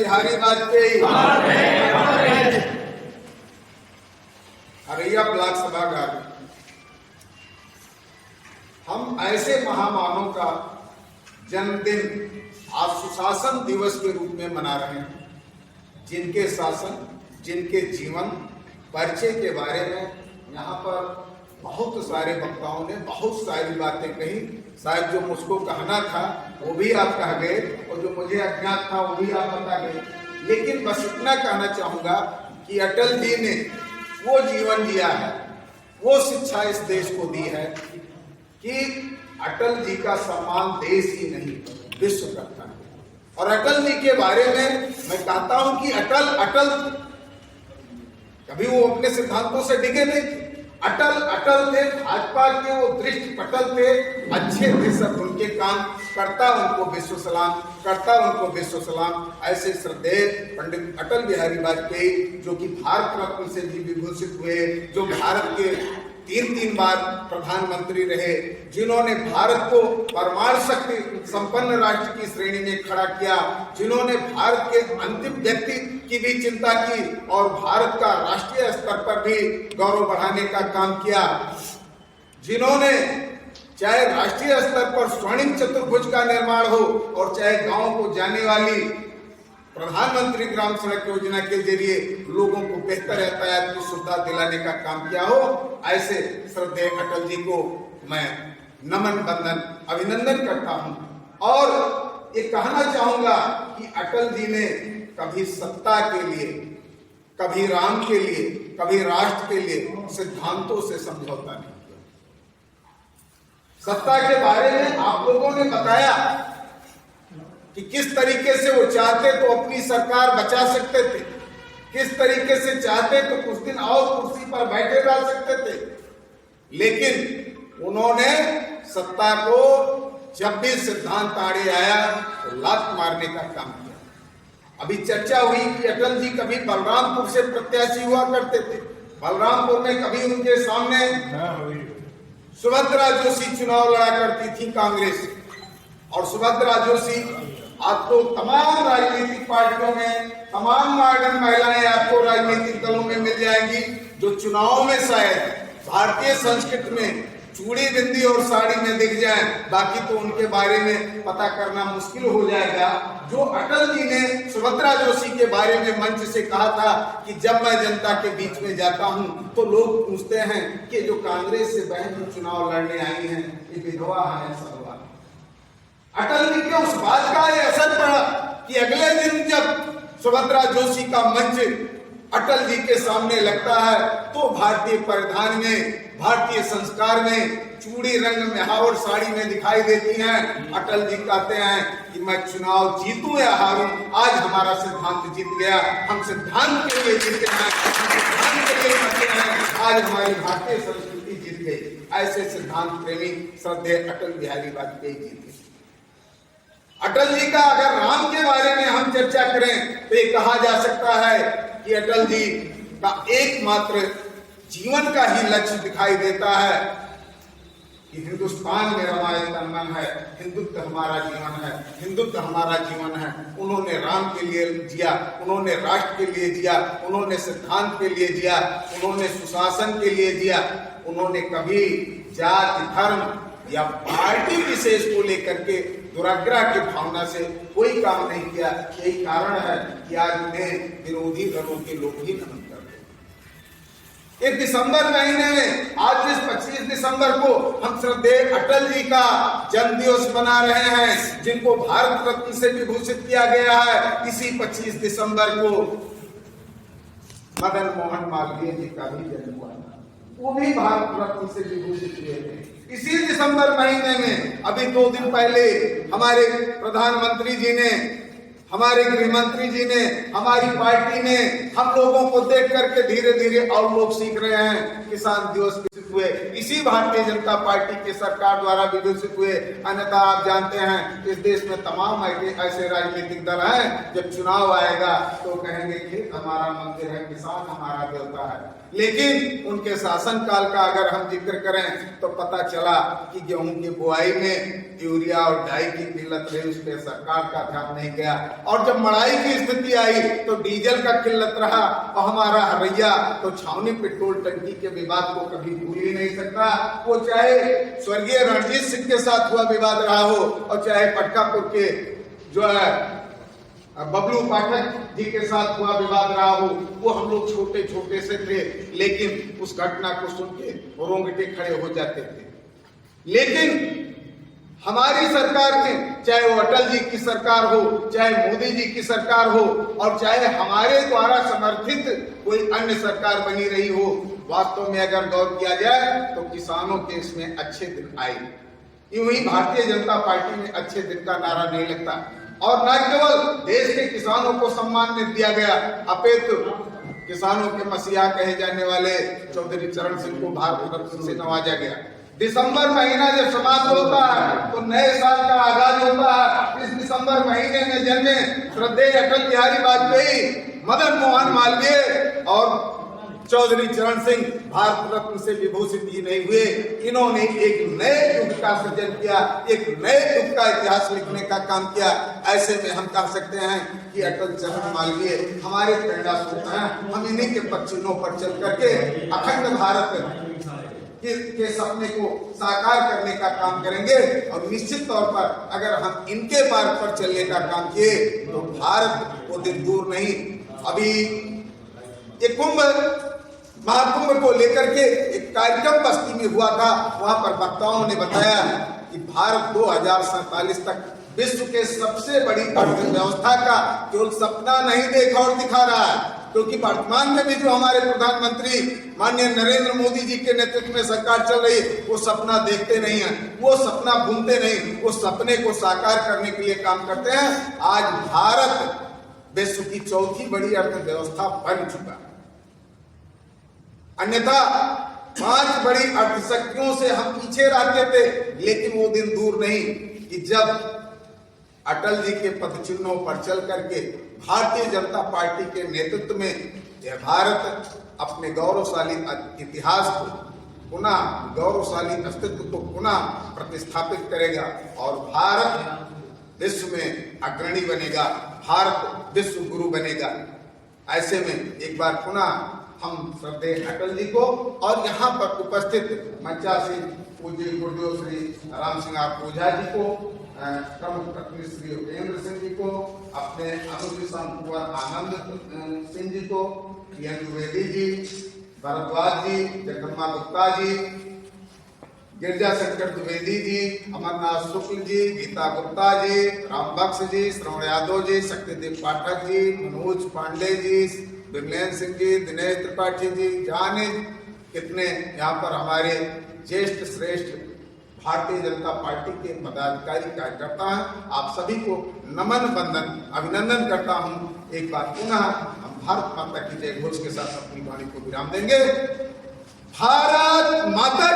Bihari Vajpayee. Haraiya block सभागार हम ऐसे महामानवों का जन्मदिन आज सुशासन दिवस के रूप में मना रहे हैं, जिनके शासन, जिनके जीवन परिचय के बारे में यहाँ पर बहुत सारे वक्ताओं ने बहुत सारी बातें कही। शायद जो मुझको कहना था वो भी आप कह गए और जो मुझे अज्ञात था वो भी आप बता गए। लेकिन बस इतना कहना चाहूंगा कि अटल जी ने वो जीवन जिया है, वो शिक्षा इस देश को दी है कि अटल जी का सम्मान देश ही नहीं विश्व करता है। और अटल जी के बारे में मैं कहता हूं कि अटल कभी वो अपने सिद्धांतों से डिगे नहीं थे। अटल थे, भाजपा के वो दृष्टि पटल थे, अच्छे थे सब उनके काम, करता उनको विश्व सलाम, करता उनको विश्व सलाम। ऐसे श्रद्धेय पंडित अटल बिहारी वाजपेयी जो कि भारत रत्न से भी विभूषित हुए, जो भारत के तीन बार प्रधानमंत्री रहे, जिन्होंने भारत को परमाणु शक्ति संपन्न राष्ट्र की श्रेणी में खड़ा किया, जिन्होंने भारत के अंतिम व्यक्ति की भी चिंता की और भारत का राष्ट्रीय स्तर पर भी गौरव बढ़ाने का काम किया, जिन्होंने चाहे राष्ट्रीय स्तर पर स्वर्णिम चतुर्भुज का निर्माण हो और चाहे गांव को जाने वाली प्रधानमंत्री ग्राम सड़क योजना के जरिए लोगों को बेहतर यातायात की सुविधा दिलाने का काम किया हो, ऐसे श्रद्धेय अटल जी को मैं नमन बंदन अभिनंदन करता हूं। और ये कहना चाहूंगा कि अटल जी ने कभी सत्ता के लिए, कभी राम के लिए, कभी राष्ट्र के लिए सिद्धांतों से समझौता नहीं किया। सत्ता के बारे में आप लोगों ने बताया कि किस तरीके से वो चाहते तो अपनी सरकार बचा सकते थे, किस तरीके से चाहते तो कुछ दिन और कुर्सी पर बैठे रह सकते थे, लेकिन उन्होंने सत्ता को जब भी सिद्धांत आड़े आया तो लात मारने का काम किया। अभी चर्चा हुई कि अटल जी कभी बलरामपुर से प्रत्याशी हुआ करते थे, बलरामपुर में कभी उनके सामने सुभद्रा जोशी चुनाव लड़ा करती थी कांग्रेस। और सुभद्रा जोशी आपको तमाम राजनीतिक पार्टियों में, तमाम मॉडर्न महिलाएं आपको राजनीतिक दलों में मिल जाएंगी जो चुनाव में शायद भारतीय संस्कृति में चूड़ी बिंदी और साड़ी में दिख जाए, बाकी तो उनके बारे में पता करना मुश्किल हो जाएगा। जो अटल जी ने सुभद्रा जोशी के बारे में मंच से कहा था कि जब मैं जनता के बीच में जाता हूं तो लोग पूछते हैं कि जो कांग्रेस से बहन चुनाव लड़ने आई हैं ये विधवा है सधवा। अटल जी के उस बात का ये असर पड़ा कि अगले दिन जब सुभद्रा जोशी का मंच अटल जी के सामने लगता है तो भारतीय परिधान में, भारतीय संस्कार में चूड़ी रंग में और साड़ी में दिखाई देती हैं। अटल जी कहते हैं कि मैं चुनाव जीतूं या हारूं, आज हमारा सिद्धांत जीत गया, हम सिद्धांत के लिए जीते हैं, सिद्धांत के लिए मरते हैं, आज हमारी भारतीय संस्कृति जीत गई। ऐसे सिद्धांत प्रेमी श्रद्धेय अटल बिहारी वाजपेयी जी थे। अटल जी का अगर राम के बारे में हम चर्चा करें तो ये कहा जा सकता है कि अटल जी का एकमात्र जीवन का ही लक्ष्य दिखाई देता है कि हिंदुस्तान में रमाए तन मन है, हिंदुत्व हमारा जीवन है, हिंदुत्व हमारा जीवन है। उन्होंने राम के लिए जिया, उन्होंने राष्ट्र के लिए जिया, उन्होंने सिद्धांत के लिए जिया, उन्होंने सुशासन के लिए जिया। उन्होंने कभी जाति, धर्म या पार्टी विशेष को लेकर के दुराग्रह की भावना से कोई काम नहीं किया। यही कारण है कि आज उन्हें विरोधी दलों के लोग ही नमन करते हैं। इस दिसंबर महीने में आज इस 25 दिसंबर को हम श्रद्धेय अटल जी का जन्म दिवस मना रहे हैं, जिनको भारत रत्न से विभूषित किया गया है। इसी 25 दिसंबर को मदन मोहन मालवीय जी का भी जन्म हुआ, वो भी भारत रत्न से विभूषित हुए थे। इसी दिसंबर महीने में अभी 2 दिन पहले हमारे प्रधानमंत्री जी ने, हमारे गृह मंत्री जी ने, हमारी पार्टी ने हम लोगों को देख करके धीरे धीरे और लोग सीख रहे हैं, किसान दिवस विकसित हुए, इसी भारतीय जनता पार्टी के सरकार द्वारा विकसित हुए। अन्यथा आप जानते हैं इस देश में तमाम ऐसे राजनीतिक दल हैं, जब चुनाव आएगा तो कहेंगे खेत हमारा मंदिर है, किसान हमारा देवता है। लेकिन उनके शासनकाल का अगर हम जिक्र करें तो पता चला कि गेहूं की बुआई में यूरिया और डाई की किल्लत रही, उस पर सरकार का ध्यान नहीं गया। और जब मड़ाई की स्थिति आई तो डीजल का किल्लत रहा। और हमारा हरैया तो छावनी पेट्रोल टंकी के विवाद को कभी भूल ही नहीं सकता। वो चाहे स्वर्गीय रणजीत सिंह के साथ हुआ विवाद रहा हो और चाहे पटकापुर के जो है बबलू पाठक जी के साथ हुआ विवाद रहा हो। वो हम लोग छोटे छोटे से थे, लेकिन उस घटना को सुन के रोंगटे खड़े हो जाते थे। लेकिन हमारी सरकार ने, चाहे वो अटल जी की सरकार हो, चाहे मोदी जी की सरकार हो, और चाहे हमारे द्वारा समर्थित कोई अन्य सरकार बनी रही हो, वास्तव में अगर गौर किया जाए तो किसानों के इसमें अच्छे दिन आए। यूं ही भारतीय जनता पार्टी में अच्छे दिन का नारा नहीं लगता। और न केवल देश के किसानों को सम्मान दिया गया, अपितु किसानों के मसीहा कहे जाने वाले चौधरी चरण सिंह को भारत रत्न से नवाजा गया। दिसंबर महीना जब समाप्त होता है तो नए साल का आगाज होता है। इस दिसंबर महीने में जन्मे श्रद्धेय अटल बिहारी वाजपेयी, मदन मोहन मालवीय और चौधरी चरण सिंह भारत रत्न से विभूषित ही नहीं हुए। इन्होंने एक नए युग का सृजन किया, एक नए युग का इतिहास लिखने का काम किया। ऐसे में हम कह सकते हैं कि अटल चरण मालवीय हमारे प्रेरणा स्रोत हैं। हम इन्हीं के पद चिन्हों पर चल करके अखंड भारत के सपने को साकार करने का काम करेंगे। और निश्चित तौर पर अगर हम इनके मार्ग पर चलने का काम किए तो भारत वो दिन दूर नहीं। अभी एक महाकुंभ को लेकर के एक कार्यक्रम बस्ती में हुआ था। वहां पर वक्ताओं ने बताया कि भारत 2047 तक विश्व के सबसे बड़ी अर्थव्यवस्था का केवल सपना नहीं देखा और दिखा रहा है, क्योंकि वर्तमान में भी जो हमारे प्रधानमंत्री माननीय नरेंद्र मोदी जी के नेतृत्व में सरकार चल रही है, वो सपना देखते नहीं है, वो सपना भूलते नहीं, वो सपने को साकार करने के लिए काम करते हैं। आज भारत विश्व की चौथी बड़ी अर्थव्यवस्था बन चुका है। अन्यथा 5 बड़ी अर्थशक्तियों से हम पीछे रहते थे। लेकिन वो दिन दूर नहीं कि जब अटल जी के पदचिन्हों पर चल करके भारतीय जनता पार्टी के नेतृत्व में यह भारत अपने गौरवशाली इतिहास को पुनः, गौरवशाली अस्तित्व को पुनः प्रतिस्थापित करेगा और भारत विश्व में अग्रणी बनेगा, भारत विश्व गुरु बनेगा। ऐसे में एक बार पुनः हम श्रद्धेय अटल जी को और यहाँ पर उपस्थित मंचासीन पूज्य गुरुदेव श्री राम सिंह ओझा जी को, प्रमुख पत्नी श्री उपेंद्र सिंह जी को, अपने अनुज कुंवर आनंद सिंह जी को, द्विवेदी जी, भरद्वाज जी, जगदम्बा गुप्ता जी, गिरजा शंकर द्विवेदी जी, अमरनाथ शुक्ल जी, गीता गुप्ता जी, रामबक्स जी, श्रवण यादव जी, शक्तिदेव पाठक जी, मनोज पांडे जी, विमलेन सिंह जी, दिनेश त्रिपाठी जी, जाने कितने यहाँ पर हमारे ज्येष्ठ श्रेष्ठ भारतीय जनता पार्टी के पदाधिकारी कार्यकर्ता हैं। आप सभी को नमन बंदन अभिनंदन करता हूँ। एक बार पुनः हम भारत माता की जय घोष के साथ अपनी वाणी को विराम देंगे। भारत माता